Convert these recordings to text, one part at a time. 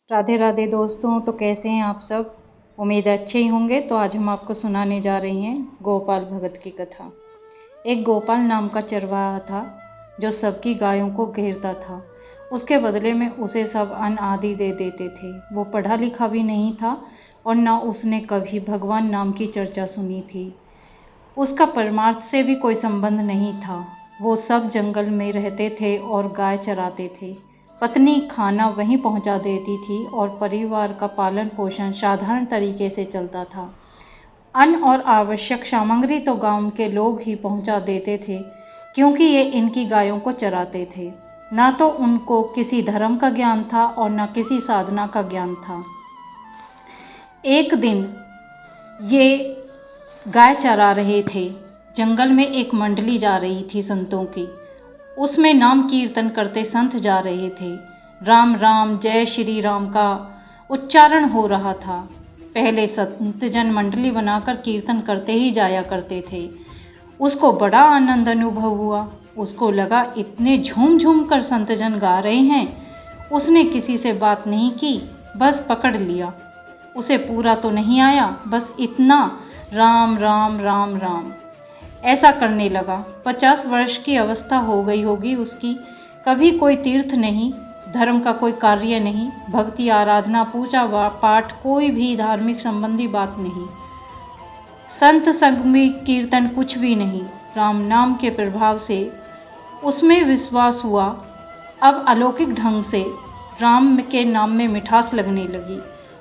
राधे राधे दोस्तों। तो कैसे हैं आप सब? उम्मीद है अच्छे ही होंगे। तो आज हम आपको सुनाने जा रहे हैं गोपाल भगत की कथा। एक गोपाल नाम का चरवाहा था जो सबकी गायों को घेरता था। उसके बदले में उसे सब अन्न आदि दे देते थे। वो पढ़ा लिखा भी नहीं था और न उसने कभी भगवान नाम की चर्चा सुनी थी। उसका परमार्थ से भी कोई संबंध नहीं था। वो सब जंगल में रहते थे और गाय चराते थे। पत्नी खाना वहीं पहुंचा देती थी और परिवार का पालन पोषण साधारण तरीके से चलता था। अन्न और आवश्यक सामग्री तो गांव के लोग ही पहुंचा देते थे, क्योंकि ये इनकी गायों को चराते थे। ना तो उनको किसी धर्म का ज्ञान था और न किसी साधना का ज्ञान था। एक दिन ये गाय चरा रहे थे। जंगल में एक मंडली जा रही थी संतों की। उसमें नाम कीर्तन करते संत जा रहे थे। राम राम जय श्री राम का उच्चारण हो रहा था। पहले संत जन मंडली बनाकर कीर्तन करते ही जाया करते थे। उसको बड़ा आनंद अनुभव हुआ। उसको लगा इतने झूम झूम कर संत जन गा रहे हैं। उसने किसी से बात नहीं की, बस पकड़ लिया। उसे पूरा तो नहीं आया, बस इतना राम राम राम राम ऐसा करने लगा। 50 वर्ष की अवस्था हो गई होगी उसकी। कभी कोई तीर्थ नहीं, धर्म का कोई कार्य नहीं, भक्ति आराधना पूजा पाठ कोई भी धार्मिक संबंधी बात नहीं, संत संग में कीर्तन कुछ भी नहीं। राम नाम के प्रभाव से उसमें विश्वास हुआ। अब अलौकिक ढंग से राम के नाम में मिठास लगने लगी।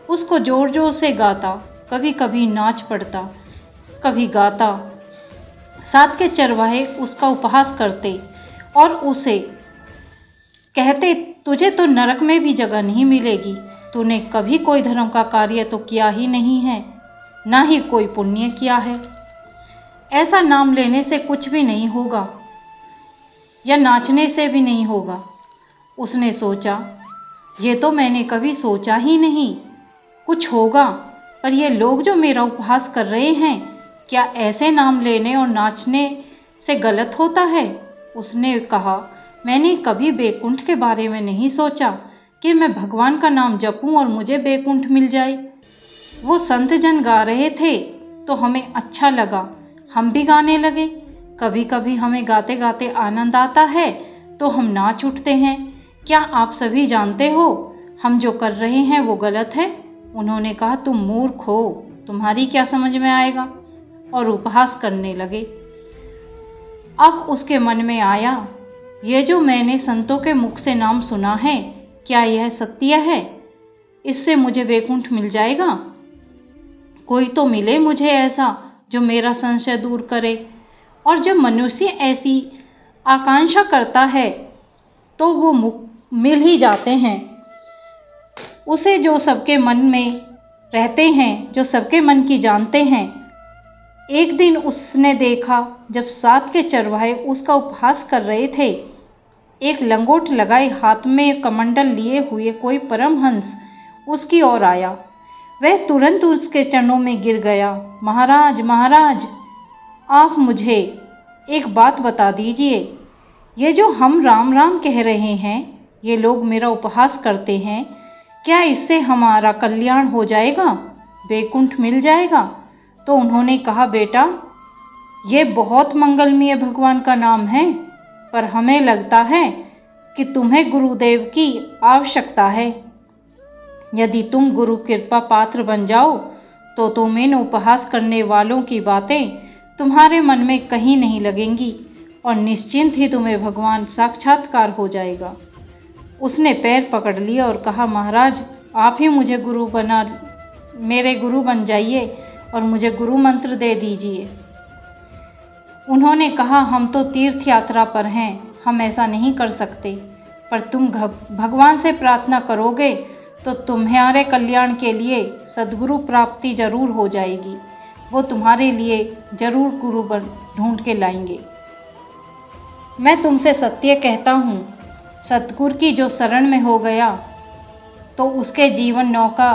उसको जोर जोर से गाता, कभी कभी नाच पड़ता, कभी गाता। साथ के चरवाहे उसका उपहास करते और उसे कहते, तुझे तो नरक में भी जगह नहीं मिलेगी। तूने कभी कोई धर्म का कार्य तो किया ही नहीं है, ना ही कोई पुण्य किया है। ऐसा नाम लेने से कुछ भी नहीं होगा या नाचने से भी नहीं होगा। उसने सोचा, ये तो मैंने कभी सोचा ही नहीं कुछ होगा, पर ये लोग जो मेरा उपहास कर रहे हैं, क्या ऐसे नाम लेने और नाचने से गलत होता है? उसने कहा, मैंने कभी बैकुंठ के बारे में नहीं सोचा कि मैं भगवान का नाम जपूं और मुझे बैकुंठ मिल जाए। वो संत जन गा रहे थे तो हमें अच्छा लगा, हम भी गाने लगे। कभी कभी हमें गाते गाते आनंद आता है तो हम नाच उठते हैं। क्या आप सभी जानते हो हम जो कर रहे हैं वो गलत है? उन्होंने कहा, तुम मूर्ख हो, तुम्हारी क्या समझ में आएगा, और उपहास करने लगे। अब उसके मन में आया, ये जो मैंने संतों के मुख से नाम सुना है, क्या यह सत्य है? इससे मुझे वैकुंठ मिल जाएगा? कोई तो मिले मुझे ऐसा जो मेरा संशय दूर करे। और जब मनुष्य ऐसी आकांक्षा करता है तो वो मिल ही जाते हैं उसे, जो सबके मन में रहते हैं, जो सबके मन की जानते हैं। एक दिन उसने देखा, जब साथ के चरवाहे उसका उपहास कर रहे थे, एक लंगोट लगाए हाथ में कमंडल लिए हुए कोई परमहंस उसकी ओर आया। वह तुरंत उसके चरणों में गिर गया। महाराज महाराज, आप मुझे एक बात बता दीजिए। ये जो हम राम राम कह रहे हैं, ये लोग मेरा उपहास करते हैं, क्या इससे हमारा कल्याण हो जाएगा, बैकुंठ मिल जाएगा? तो उन्होंने कहा, बेटा, ये बहुत मंगलमय भगवान का नाम है, पर हमें लगता है कि तुम्हें गुरुदेव की आवश्यकता है। यदि तुम गुरु कृपा पात्र बन जाओ तो तुम इन उपहास करने वालों की बातें तुम्हारे मन में कहीं नहीं लगेंगी और निश्चिंत ही तुम्हें भगवान साक्षात्कार हो जाएगा। उसने पैर पकड़ लिया और कहा, महाराज, आप ही मुझे मेरे गुरु बन जाइए और मुझे गुरु मंत्र दे दीजिए। उन्होंने कहा, हम तो तीर्थ यात्रा पर हैं, हम ऐसा नहीं कर सकते, पर तुम भगवान से प्रार्थना करोगे तो तुम्हारे कल्याण के लिए सद्गुरु प्राप्ति जरूर हो जाएगी। वो तुम्हारे लिए जरूर गुरु ढूंढ के लाएंगे। मैं तुमसे सत्य कहता हूँ, सतगुरु की जो शरण में हो गया तो उसके जीवन नौका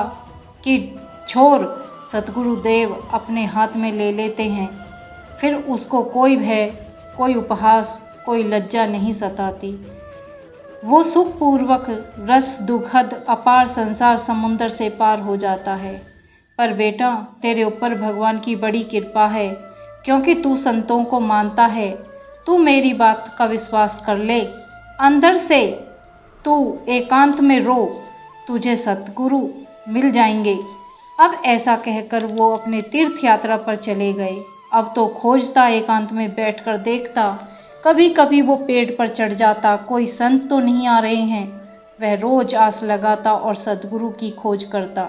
की छोर सतगुरुदेव अपने हाथ में ले लेते हैं। फिर उसको कोई भय, कोई उपहास, कोई लज्जा नहीं सताती। वो सुखपूर्वक रस दुखद अपार संसार समुद्र से पार हो जाता है। पर बेटा, तेरे ऊपर भगवान की बड़ी कृपा है, क्योंकि तू संतों को मानता है। तू मेरी बात का विश्वास कर ले, अंदर से तू एकांत में रो, तुझे सतगुरु मिल जाएंगे। अब ऐसा कहकर वो अपने तीर्थ यात्रा पर चले गए। अब तो खोजता, एकांत में बैठकर देखता, कभी कभी वो पेड़ पर चढ़ जाता, कोई संत तो नहीं आ रहे हैं। वह रोज आस लगाता और सतगुरु की खोज करता,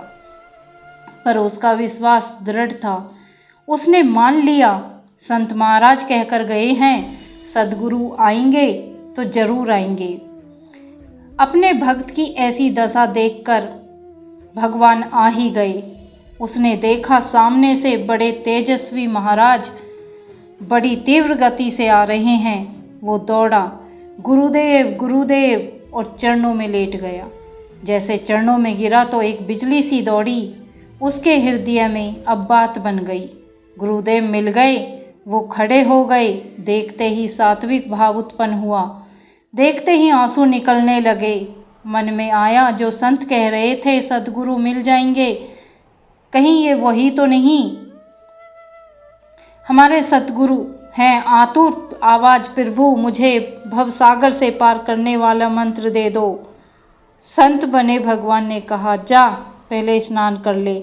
पर उसका विश्वास दृढ़ था। उसने मान लिया, संत महाराज कहकर गए हैं, सदगुरु आएंगे तो जरूर आएंगे। अपने भक्त की ऐसी दशा देखकर भगवान आ ही गए। उसने देखा सामने से बड़े तेजस्वी महाराज बड़ी तीव्र गति से आ रहे हैं। वो दौड़ा, गुरुदेव गुरुदेव, और चरणों में लेट गया। जैसे चरणों में गिरा तो एक बिजली सी दौड़ी उसके हृदय में। अब बात बन गई, गुरुदेव मिल गए। वो खड़े हो गए। देखते ही सात्विक भाव उत्पन्न हुआ, देखते ही आंसू निकलने लगे। मन में आया, जो संत कह रहे थे सदगुरु मिल जाएंगे, कहीं ये वही तो नहीं हमारे सतगुरु हैं। आतुर आवाज, प्रभु मुझे भवसागर से पार करने वाला मंत्र दे दो। संत बने भगवान ने कहा, जा पहले स्नान कर ले,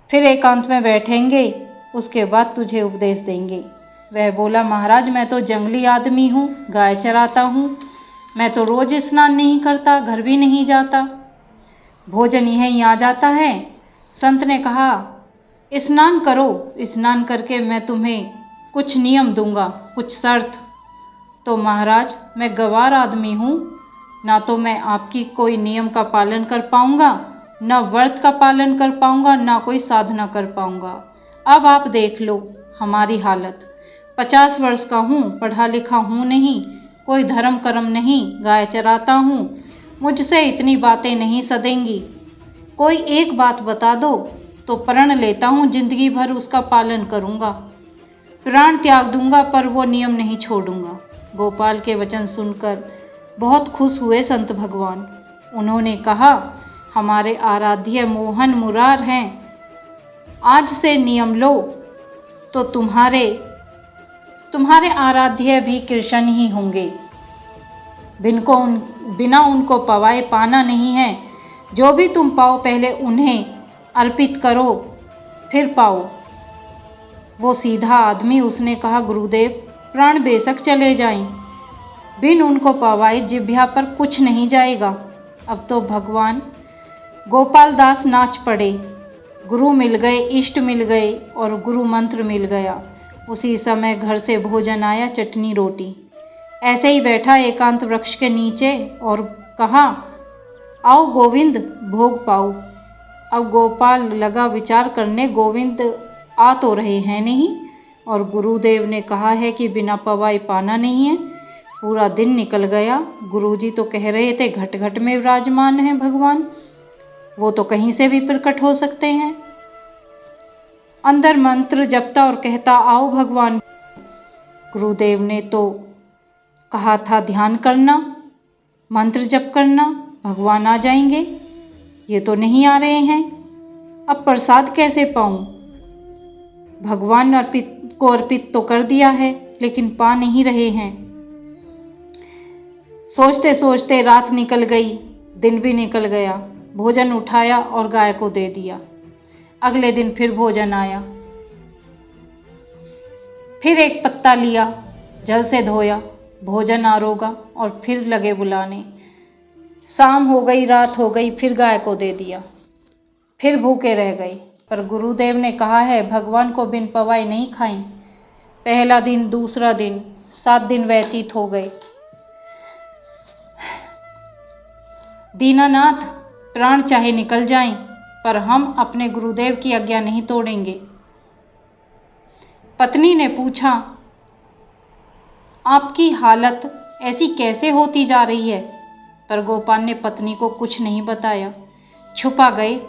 फिर एकांत में बैठेंगे, उसके बाद तुझे उपदेश देंगे। वह बोला, महाराज मैं तो जंगली आदमी हूँ, गाय चराता हूँ, मैं तो रोज स्नान नहीं करता, घर भी नहीं जाता, भोजन यहीं आ जाता है। संत ने कहा, स्नान करो, स्नान करके मैं तुम्हें कुछ नियम दूंगा, कुछ शर्त। तो महाराज मैं गंवार आदमी हूँ, ना तो मैं आपकी कोई नियम का पालन कर पाऊँगा, ना व्रत का पालन कर पाऊँगा, ना कोई साधना कर पाऊँगा। अब आप देख लो हमारी हालत। 50 वर्ष का हूँ, पढ़ा लिखा हूँ नहीं, कोई धर्म कर्म नहीं, गाय चराता हूँ, मुझसे इतनी बातें नहीं सदेंगी। कोई एक बात बता दो तो प्रण लेता हूँ, जिंदगी भर उसका पालन करूँगा, प्राण त्याग दूंगा, पर वो नियम नहीं छोड़ूंगा। गोपाल के वचन सुनकर बहुत खुश हुए संत भगवान। उन्होंने कहा, हमारे आराध्य मोहन मुरार हैं, आज से नियम लो तो तुम्हारे आराध्य भी कृष्ण ही होंगे। बिना उनको पवाए पाना नहीं है। जो भी तुम पाओ पहले उन्हें अर्पित करो, फिर पाओ। वो सीधा आदमी, उसने कहा, गुरुदेव प्राण बेशक चले जाएं, बिन उनको पवाए जिह्वा पर कुछ नहीं जाएगा। अब तो भगवान गोपाल दास नाच पड़े। गुरु मिल गए, इष्ट मिल गए और गुरु मंत्र मिल गया। उसी समय घर से भोजन आया, चटनी रोटी। ऐसे ही बैठा एकांत वृक्ष के नीचे और कहा, आओ गोविंद भोग पाओ। अब गोपाल लगा विचार करने, गोविंद आ तो रहे हैं नहीं, और गुरुदेव ने कहा है कि बिना पवाए पाना नहीं है। पूरा दिन निकल गया। गुरुजी तो कह रहे थे घट घट में विराजमान हैं भगवान, वो तो कहीं से भी प्रकट हो सकते हैं। अंदर मंत्र जपता और कहता, आओ भगवान। गुरुदेव ने तो कहा था ध्यान करना, मंत्र जप करना, भगवान आ जाएंगे, ये तो नहीं आ रहे हैं। अब प्रसाद कैसे पाऊं? भगवान को अर्पित तो कर दिया है, लेकिन पा नहीं रहे हैं। सोचते सोचते रात निकल गई, दिन भी निकल गया। भोजन उठाया और गाय को दे दिया। अगले दिन फिर भोजन आया, फिर एक पत्ता लिया, जल से धोया, भोजन आरोगा और फिर लगे बुलाने। शाम हो गई, रात हो गई, फिर गाय को दे दिया, फिर भूखे रह गए। पर गुरुदेव ने कहा है भगवान को बिन पवाए नहीं खाएं। पहला दिन, दूसरा दिन, 7 दिन व्यतीत हो गए। दीनानाथ, प्राण चाहे निकल जाएं, पर हम अपने गुरुदेव की आज्ञा नहीं तोड़ेंगे। पत्नी ने पूछा, आपकी हालत ऐसी कैसे होती जा रही है? पर गोपाल ने पत्नी को कुछ नहीं बताया, छुपा गए।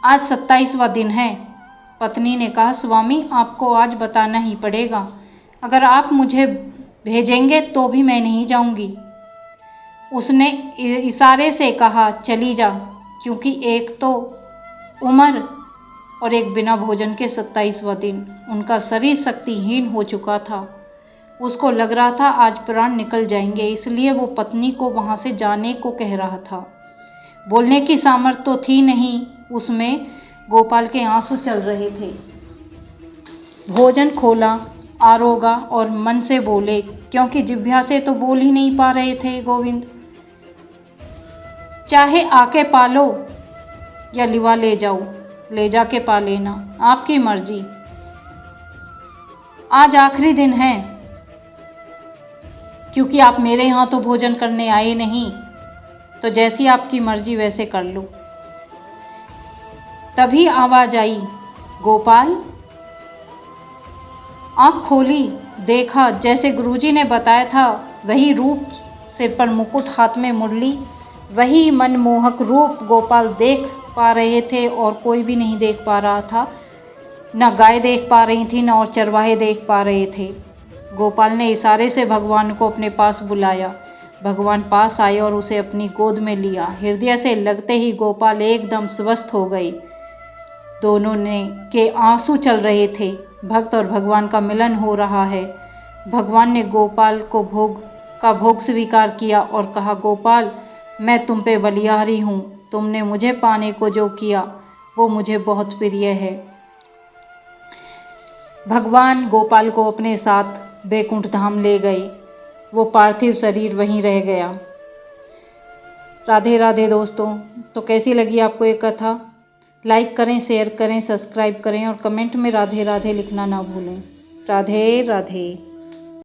आज 27वां दिन है। पत्नी ने कहा, स्वामी आपको आज बताना ही पड़ेगा, अगर आप मुझे भेजेंगे तो भी मैं नहीं जाऊंगी। उसने इशारे से कहा चली जा, क्योंकि एक तो उम्र और एक बिना भोजन के 27वां दिन। उनका शरीर शक्तिहीन हो चुका था। उसको लग रहा था आज प्राण निकल जाएंगे, इसलिए वो पत्नी को वहाँ से जाने को कह रहा था। बोलने की सामर्थ्य तो थी नहीं उसमें, गोपाल के आंसू चल रहे थे। भोजन खोला, आरोगा और मन से बोले, क्योंकि जिह्वा से तो बोल ही नहीं पा रहे थे गोविंद। चाहे आके पालो या लिवा ले जाओ, ले जाके पा लेना, आपकी मर्जी। आज आखिरी दिन है, क्योंकि आप मेरे यहाँ तो भोजन करने आए नहीं, तो जैसी आपकी मर्जी वैसे कर लो। तभी आवाज आई, गोपाल। आँख खोली, देखा जैसे गुरुजी ने बताया था वही रूप, सिर पर मुकुट, हाथ में मुरली, वही मनमोहक रूप गोपाल देख पा रहे थे और कोई भी नहीं देख पा रहा था। न गाय देख पा रही थी, न और चरवाहे देख पा रहे थे। गोपाल ने इशारे से भगवान को अपने पास बुलाया। भगवान पास आए और उसे अपनी गोद में लिया। हृदय से लगते ही गोपाल एकदम स्वस्थ हो गए। दोनों ने के आंसू चल रहे थे। भक्त और भगवान का मिलन हो रहा है। भगवान ने गोपाल को भोग स्वीकार किया और कहा, गोपाल, मैं तुम पे बलिहारी हूँ। तुमने मुझे पाने को जो किया वो मुझे बहुत प्रिय है। भगवान गोपाल को अपने साथ बैकुंठ धाम ले गए। वो पार्थिव शरीर वहीं रह गया। राधे राधे दोस्तों। तो कैसी लगी आपको ये कथा? लाइक करें, शेयर करें, सब्सक्राइब करें और कमेंट में राधे राधे लिखना ना भूलें। राधे राधे।